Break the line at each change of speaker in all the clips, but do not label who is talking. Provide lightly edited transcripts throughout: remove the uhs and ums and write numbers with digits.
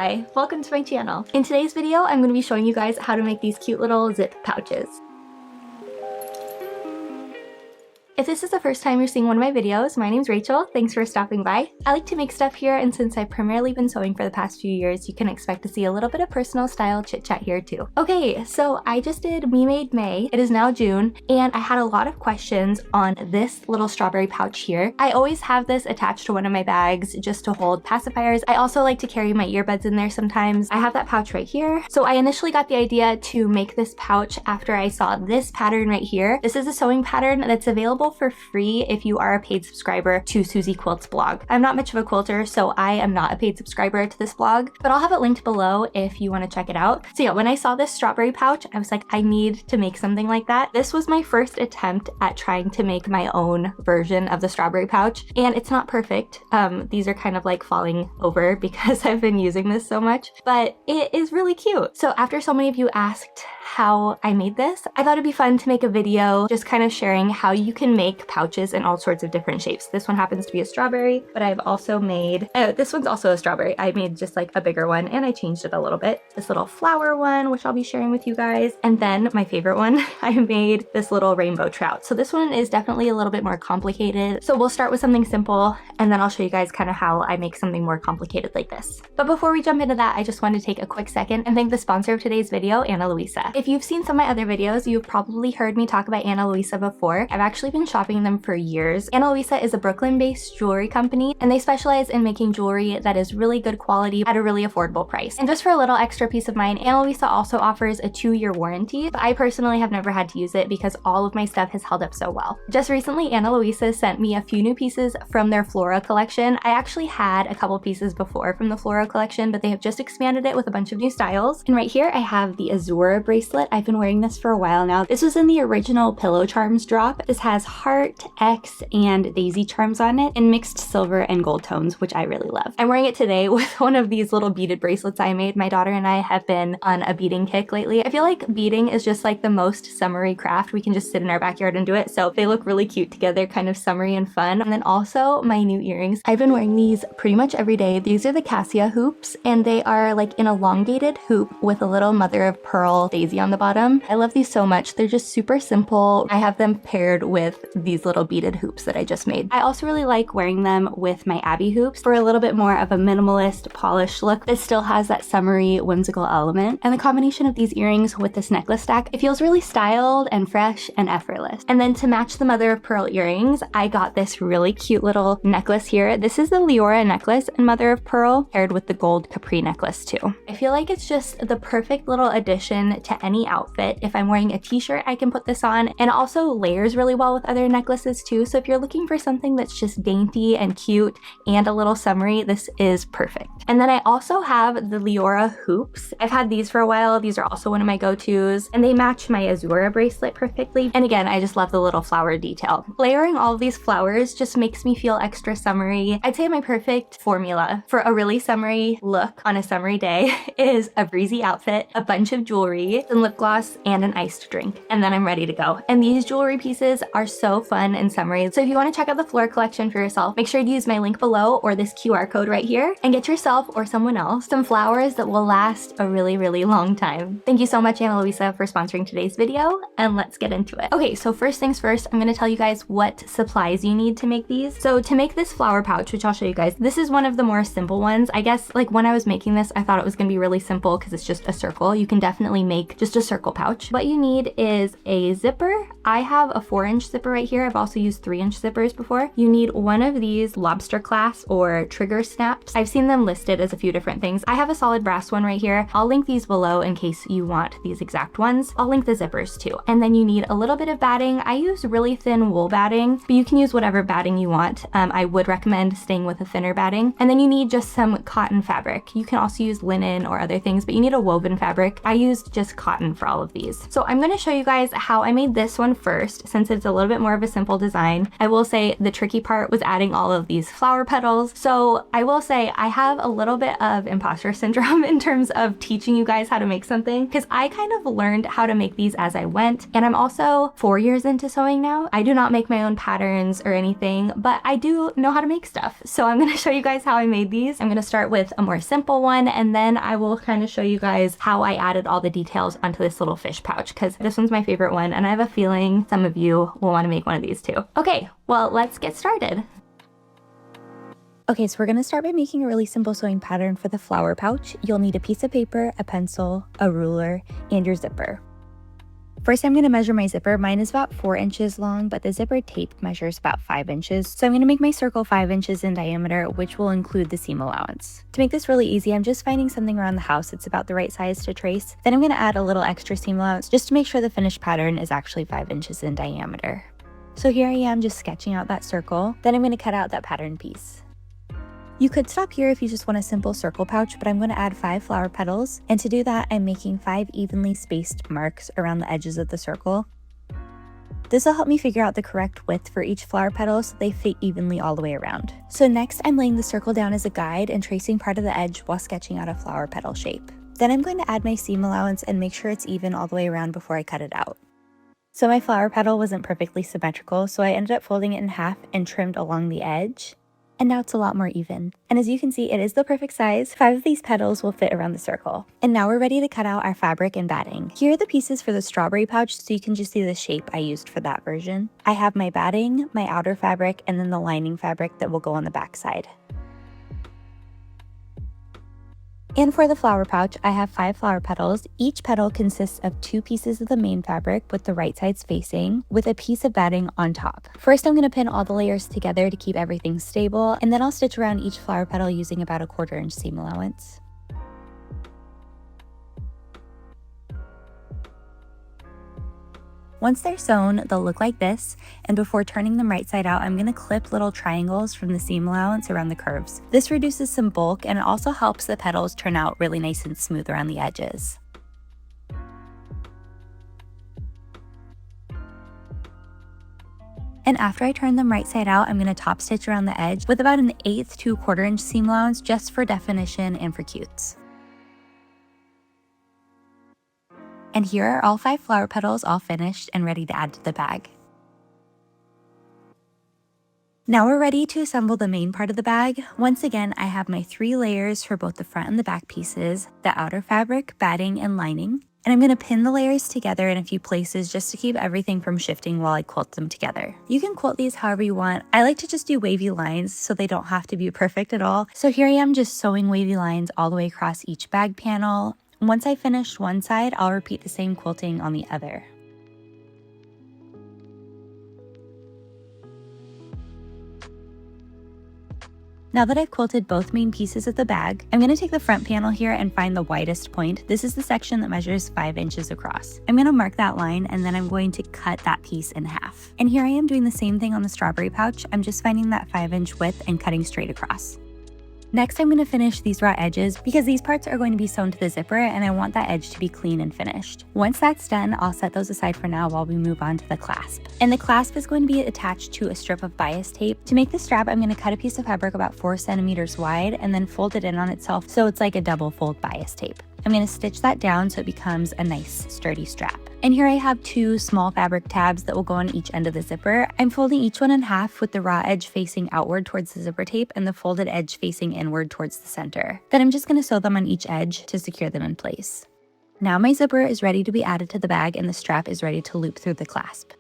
Hi, welcome to my channel. In today's video, I'm going to be showing you guys how to make these cute little zip pouches. If this is the first time you're seeing one of my videos, my name's Rachel. Thanks for stopping by. I like to make stuff here, and since I've primarily been sewing for the past few years, you can expect to see a little bit of personal style chit chat here too. Okay, so I just did Me Made May. It is now June, and I had a lot of questions on this little strawberry pouch here. I always have this attached to one of my bags just to hold pacifiers. I also like to carry my earbuds in there sometimes. I have that pouch right here. So I initially got the idea to make this pouch after I saw this pattern right here. This is a sewing pattern that's available for free if you are a paid subscriber to Susie Quilt's blog. I'm not much of a quilter, so I am not a paid subscriber to this blog, but I'll have it linked below if you want to check it out. So yeah, when I saw this strawberry pouch, I was like, I need to make something like that. This was my first attempt at trying to make my own version of the strawberry pouch, and it's not perfect. These are kind of like falling over because I've been using this so much, but it is really cute. So after so many of you asked how I made this, I thought it'd be fun to make a video just kind of sharing how you can make pouches in all sorts of different shapes. This one happens to be a strawberry, but I've also made, this one's also a strawberry. I made just like a bigger one and I changed it a little bit. This little flower one, which I'll be sharing with you guys. And then my favorite one, I made this little rainbow trout. So this one is definitely a little bit more complicated. So we'll start with something simple and then I'll show you guys kind of how I make something more complicated like this. But before we jump into that, I just want to take a quick second and thank the sponsor of today's video, Ana Luisa. If you've seen some of my other videos, you've probably heard me talk about Ana Luisa before. I've actually been shopping them for years. Ana Luisa is a Brooklyn-based jewelry company, and they specialize in making jewelry that is really good quality at a really affordable price. And just for a little extra peace of mind, Ana Luisa also offers a 2-year warranty, but I personally have never had to use it because all of my stuff has held up so well. Just recently, Ana Luisa sent me a few new pieces from their Flora collection. I actually had a couple pieces before from the Flora collection, but they have just expanded it with a bunch of new styles. And right here, I have the Azura bracelet. I've been wearing this for a while now. This was in the original Pillow Charms drop. This has heart, X, and daisy charms on it in mixed silver and gold tones, which I really love. I'm wearing it today with one of these little beaded bracelets I made. My daughter and I have been on a beading kick lately. I feel like beading is just like the most summery craft. We can just sit in our backyard and do it. So they look really cute together, kind of summery and fun. And then also my new earrings. I've been wearing these pretty much every day. These are the Cassia hoops, and they are like an elongated hoop with a little mother of pearl daisy on the bottom. I love these so much. They're just super simple. I have them paired with these little beaded hoops that I just made. I also really like wearing them with my Abby hoops for a little bit more of a minimalist, polished look that still has that summery, whimsical element. And the combination of these earrings with this necklace stack, it feels really styled and fresh and effortless. And then to match the mother of pearl earrings, I got this really cute little necklace here. This is the Leora necklace and mother of pearl paired with the gold capri necklace too. I feel like it's just the perfect little addition to any outfit. If I'm wearing a t-shirt, I can put this on, and it also layers really well with other necklaces too. So if you're looking for something that's just dainty and cute and a little summery, this is perfect. And then I also have the Leora hoops. I've had these for a while. These are also one of my go-tos, and they match my Azura bracelet perfectly. And again, I just love the little flower detail. Layering all of these flowers just makes me feel extra summery. I'd say my perfect formula for a really summery look on a summery day is a breezy outfit, a bunch of jewelry, some lip gloss, and an iced drink. And then I'm ready to go. And these jewelry pieces are so fun and summery. So if you want to check out the Flora collection for yourself, make sure to use my link below or this QR code right here and get yourself or someone else some flowers that will last a really, really long time. Thank you so much, Ana Luisa, for sponsoring today's video, and let's get into it. Okay, so first things first, I'm going to tell you guys what supplies you need to make these. So to make this flower pouch, which I'll show you guys, this is one of the more simple ones. I guess like when I was making this, I thought it was going to be really simple because it's just a circle. You can definitely make just a circle pouch. What you need is a zipper. I have a 4-inch zipper right here. I've also used 3-inch zippers before. You need one of these lobster clasps or trigger snaps. I've seen them listed as a few different things. I have a solid brass one right here. I'll link these below in case you want these exact ones. I'll link the zippers too. And then you need a little bit of batting. I use really thin wool batting, but you can use whatever batting you want. I would recommend staying with a thinner batting. And then you need just some cotton fabric. You can also use linen or other things, but you need a woven fabric. I used just cotton for all of these. So I'm going to show you guys how I made this one one first since it's a little bit more of a simple design. I will say the tricky part was adding all of these flower petals. So I will say I have a little bit of imposter syndrome in terms of teaching you guys how to make something, because I kind of learned how to make these as I went. And I'm also 4 years into sewing now. I do not make my own patterns or anything, but I do know how to make stuff. So I'm going to show you guys how I made these. I'm going to start with a more simple one, and then I will kind of show you guys how I added all the details onto this little fish pouch, because this one's my favorite one, and I have a feeling some of you will want to make one of these too. Okay, well, let's get started. Okay, so we're going to start by making a really simple sewing pattern for the flower pouch. You'll need a piece of paper, a pencil, a ruler, and your zipper. First, I'm going to measure my zipper. Mine is about 4 inches long, but the zipper tape measures about 5 inches. So I'm going to make my circle 5 inches in diameter, which will include the seam allowance. To make this really easy, I'm just finding something around the house that's about the right size to trace. Then I'm going to add a little extra seam allowance just to make sure the finished pattern is actually 5 inches in diameter. So here I am just sketching out that circle. Then I'm going to cut out that pattern piece. You could stop here if you just want a simple circle pouch, but I'm going to add 5 flower petals, and to do that I'm making 5 evenly spaced marks around the edges of the circle. This will help me figure out the correct width for each flower petal so they fit evenly all the way around. So next I'm laying the circle down as a guide and tracing part of the edge while sketching out a flower petal shape. Then I'm going to add my seam allowance and make sure it's even all the way around before I cut it out. So my flower petal wasn't perfectly symmetrical, so I ended up folding it in half and trimmed along the edge. And now it's a lot more even. And as you can see, it is the perfect size. 5 of these petals will fit around the circle. And now we're ready to cut out our fabric and batting. Here are the pieces for the strawberry pouch, so you can just see the shape I used for that version. I have my batting, my outer fabric, and then the lining fabric that will go on the back side. And for the flower pouch, I have 5 flower petals. Each petal consists of 2 pieces of the main fabric with the right sides facing, with a piece of batting on top. First, I'm going to pin all the layers together to keep everything stable, and then I'll stitch around each flower petal using about a 1/4 inch seam allowance. Once they're sewn, they'll look like this, and before turning them right side out, I'm going to clip little triangles from the seam allowance around the curves. This reduces some bulk, and it also helps the petals turn out really nice and smooth around the edges. And after I turn them right side out, I'm going to top stitch around the edge with about an 1/8 to 1/4 inch seam allowance just for definition and for cutes. And here are all 5 flower petals all finished and ready to add to the bag. Now we're ready to assemble the main part of the bag. Once again, I have my 3 layers for both the front and the back pieces, the outer fabric, batting, and lining. And I'm going to pin the layers together in a few places just to keep everything from shifting while I quilt them together. You can quilt these however you want. I like to just do wavy lines so they don't have to be perfect at all. So here I am just sewing wavy lines all the way across each bag panel. Once I finish one side, I'll repeat the same quilting on the other. Now that I've quilted both main pieces of the bag, I'm going to take the front panel here and find the widest point. This is the section that measures 5 inches across. I'm going to mark that line, and then I'm going to cut that piece in half. And here I am doing the same thing on the strawberry pouch. I'm just finding that 5-inch width and cutting straight across. Next, I'm going to finish these raw edges because these parts are going to be sewn to the zipper and I want that edge to be clean and finished. Once that's done, I'll set those aside for now while we move on to the clasp. And the clasp is going to be attached to a strip of bias tape. To make the strap, I'm going to cut a piece of fabric about 4 centimeters wide and then fold it in on itself so it's like a double fold bias tape. I'm going to stitch that down so it becomes a nice sturdy strap. And here I have 2 small fabric tabs that will go on each end of the zipper. I'm folding each one in half with the raw edge facing outward towards the zipper tape and the folded edge facing inward towards the center. Then I'm just going to sew them on each edge to secure them in place. Now my zipper is ready to be added to the bag and the strap is ready to loop through the clasp.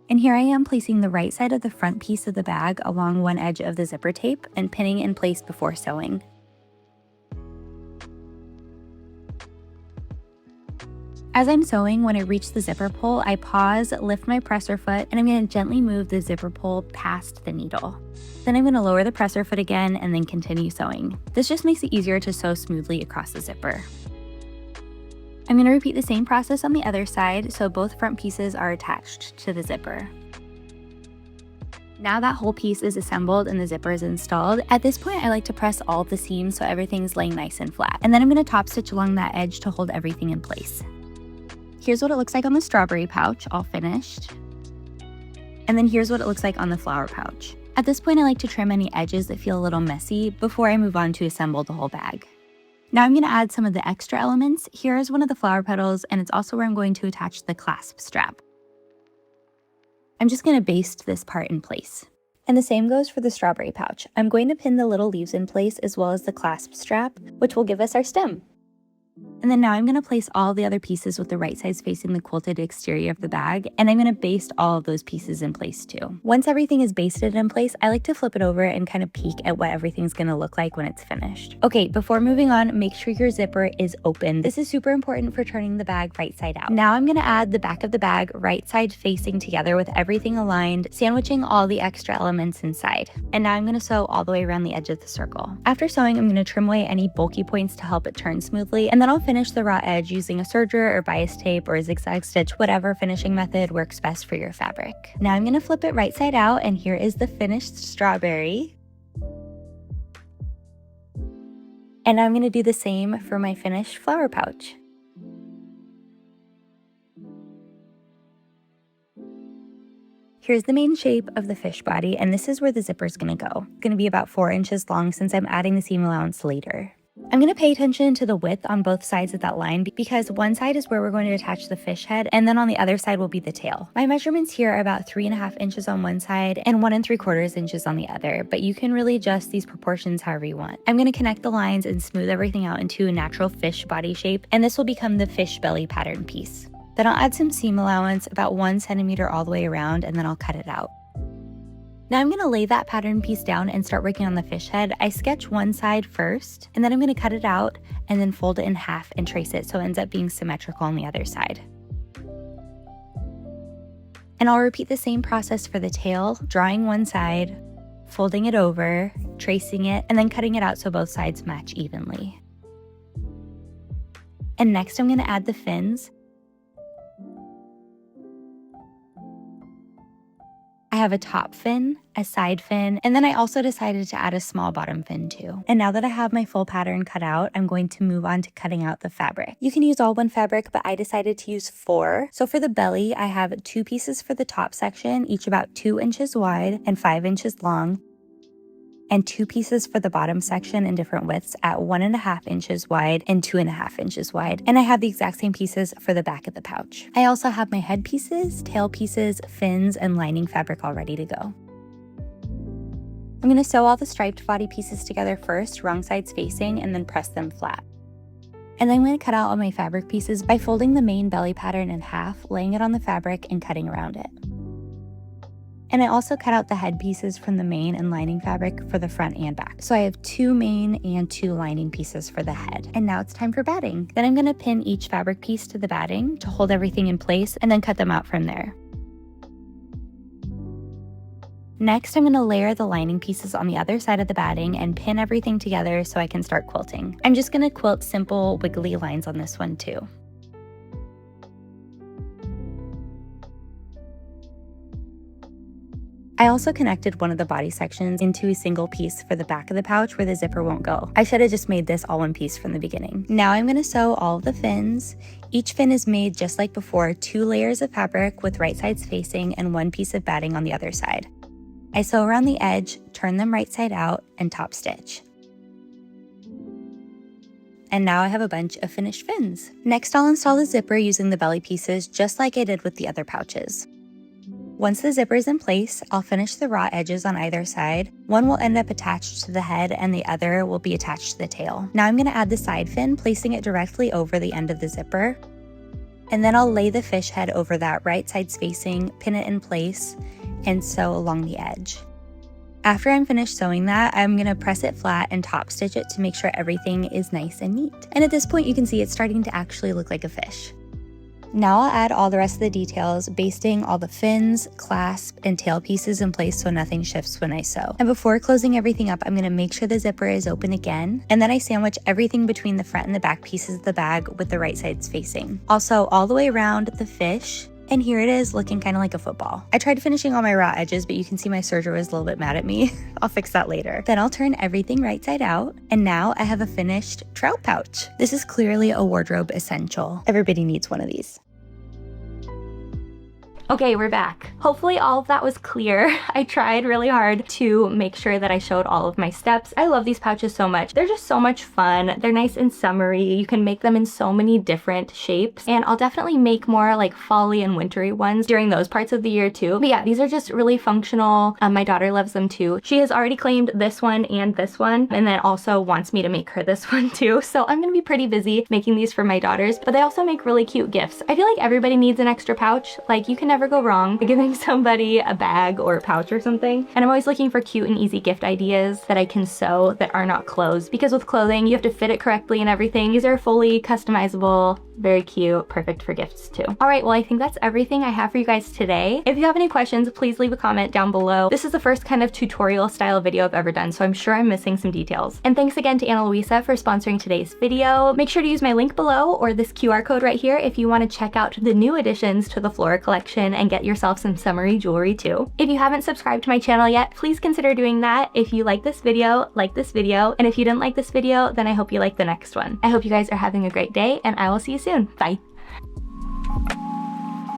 And here I am placing the right side of the front piece of the bag along one edge of the zipper tape and pinning in place before sewing. As I'm sewing, when I reach the zipper pull, I pause, lift my presser foot, and I'm going to gently move the zipper pull past the needle. Then I'm going to lower the presser foot again and then continue sewing. This just makes it easier to sew smoothly across the zipper. I'm going to repeat the same process on the other side so both front pieces are attached to the zipper. Now that whole piece is assembled and the zipper is installed, at this point I like to press all of the seams so everything's laying nice and flat. And then I'm going to top stitch along that edge to hold everything in place. Here's what it looks like on the strawberry pouch, all finished. And then here's what it looks like on the flower pouch. At this point, I like to trim any edges that feel a little messy before I move on to assemble the whole bag. Now I'm going to add some of the extra elements. Here is one of the flower petals, and it's also where I'm going to attach the clasp strap. I'm just going to baste this part in place. And the same goes for the strawberry pouch. I'm going to pin the little leaves in place as well as the clasp strap, which will give us our stem. And then now I'm going to place all the other pieces with the right sides facing the quilted exterior of the bag, and I'm going to baste all of those pieces in place too. Once everything is basted in place, I like to flip it over and kind of peek at what everything's going to look like when it's finished. Okay, before moving on, make sure your zipper is open. This is super important for turning the bag right side out. Now I'm going to add the back of the bag right side facing together with everything aligned, sandwiching all the extra elements inside. And now I'm going to sew all the way around the edge of the circle. After sewing, I'm going to trim away any bulky points to help it turn smoothly, and then I'll finish the raw edge using a serger or bias tape or a zigzag stitch, whatever finishing method works best for your fabric. Now I'm going to flip it right side out, and here is the finished strawberry. And I'm going to do the same for my finished flower pouch. Here's the main shape of the fish body, and this is where the zipper is going to go. It's going to be about 4 inches long since I'm adding the seam allowance later. I'm going to pay attention to the width on both sides of that line because one side is where we're going to attach the fish head, and then on the other side will be the tail. My measurements here are about 3.5 inches on one side and 1 3/4 inches on the other, but you can really adjust these proportions however you want. I'm going to connect the lines and smooth everything out into a natural fish body shape, and this will become the fish belly pattern piece. Then I'll add some seam allowance about 1 centimeter all the way around, and then I'll cut it out. Now I'm going to lay that pattern piece down and start working on the fish head. I sketch one side first, and then I'm going to cut it out and then fold it in half and trace it so it ends up being symmetrical on the other side. And I'll repeat the same process for the tail, drawing one side, folding it over, tracing it, and then cutting it out so both sides match evenly. And next I'm going to add the fins. I have a top fin, a side fin, and then I also decided to add a small bottom fin too. And now that I have my full pattern cut out, I'm going to move on to cutting out the fabric. You can use all one fabric, but I decided to use 4. So for the belly, I have 2 pieces for the top section, each about 2 inches wide and 5 inches long, and 2 pieces for the bottom section in different widths at 1.5 inches wide and 2.5 inches wide. And I have the exact same pieces for the back of the pouch. I also have my head pieces, tail pieces, fins, and lining fabric all ready to go. I'm going to sew all the striped body pieces together first, wrong sides facing, and then press them flat. And then I'm going to cut out all my fabric pieces by folding the main belly pattern in half, laying it on the fabric, and cutting around it. And I also cut out the head pieces from the main and lining fabric for the front and back. So I have 2 main and 2 lining pieces for the head. And now it's time for batting. Then I'm going to pin each fabric piece to the batting to hold everything in place and then cut them out from there. Next, I'm going to layer the lining pieces on the other side of the batting and pin everything together so I can start quilting. I'm just going to quilt simple wiggly lines on this one too. I also connected one of the body sections into a single piece for the back of the pouch where the zipper won't go. I should have just made this all one piece from the beginning. Now I'm going to sew all of the fins. Each fin is made just like before, 2 layers of fabric with right sides facing and 1 piece of batting on the other side. I sew around the edge, turn them right side out, and top stitch. And now I have a bunch of finished fins. Next, I'll install the zipper using the belly pieces just like I did with the other pouches. Once the zipper is in place, I'll finish the raw edges on either side. One will end up attached to the head and the other will be attached to the tail. Now I'm going to add the side fin, placing it directly over the end of the zipper. And then I'll lay the fish head over that, right sides facing, pin it in place, and sew along the edge. After I'm finished sewing that, I'm going to press it flat and top stitch it to make sure everything is nice and neat. And at this point you can see it's starting to actually look like a fish. Now I'll add all the rest of the details, basting all the fins, clasp, and tail pieces in place so nothing shifts when I sew. And before closing everything up, I'm going to make sure the zipper is open again, and then I sandwich everything between the front and the back pieces of the bag with the right sides facing. Also, all the way around the fish, and here it is looking kind of like a football. I tried finishing all my raw edges, but you can see my serger was a little bit mad at me. I'll fix that later. Then I'll turn everything right side out, and now I have a finished trout pouch. This is clearly a wardrobe essential. Everybody needs one of these. Okay, we're back. Hopefully all of that was clear. I tried really hard to make sure that I showed all of my steps. I love these pouches so much. They're just so much fun. They're nice and summery. You can make them in so many different shapes, and I'll definitely make more like fall-y and wintry ones during those parts of the year too. But yeah, these are just really functional. My daughter loves them too. She has already claimed this one, and then also wants me to make her this one too. So I'm gonna be pretty busy making these for my daughters, but they also make really cute gifts. I feel like everybody needs an extra pouch. Like, you can never go wrong by giving somebody a bag or a pouch or something. And I'm always looking for cute and easy gift ideas that I can sew that are not clothes, because with clothing you have to fit it correctly and everything. These are fully customizable, very cute, perfect for gifts too. All right, well, I think that's everything I have for you guys today. If you have any questions, please leave a comment down below. This is the first kind of tutorial style video I've ever done, so I'm sure I'm missing some details. And thanks again to Ana Luisa for sponsoring today's video. Make sure to use my link below or this QR code right here if you want to check out the new additions to the Flora collection and get yourself some summery jewelry too. If you haven't subscribed to my channel yet, please consider doing that. If you like this video, and if you didn't like this video, then I hope you like the next one. I hope you guys are having a great day, and I will see you soon. Bye.